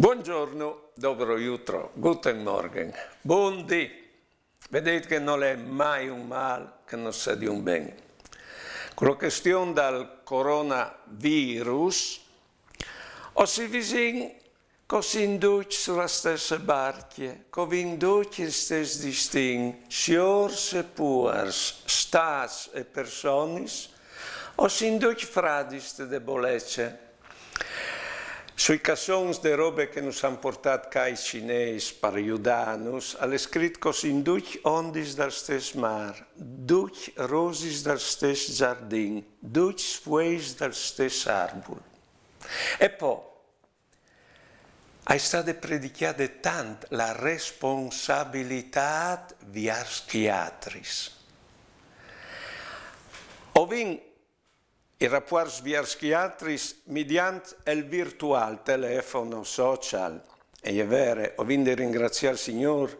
Buongiorno, dobro jutro, guten Morgen, buondì. Vedete che non è mai un male che non sia di un bene. Con la questione del coronavirus, o si vicino così induce sulla stessa barca, come induce gli stessi distinti, signors e puers, stati e persone, o si induce fra queste debolezze. Sui cassons de robe che nos han portat cai cinesi per aiutar-nos, ha scritto così induc ondis del stes mar, duc rosis del stes giardin, duc fueis del stes arbol. E poi, è stata predicata tant la responsabilità viars chiatris. Ovin i rapporti viarchiatris mediante il virtual, telefono, social. E è vero, ho vinto a ringraziare il Signore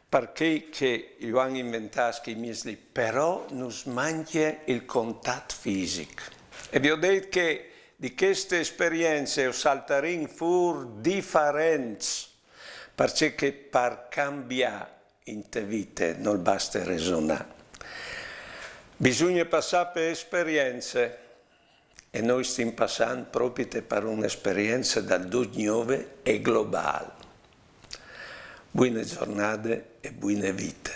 perché che io ho inventato i miei, però non manca il contatto fisico. E vi ho detto che di queste esperienze ho saltato fuori differenti, perché per cambiare in te vite non basta ragionare. Bisogna passare per esperienze. E noi stiamo passando proprio per un'esperienza da 2009 e globale. Buone giornate e buone vite.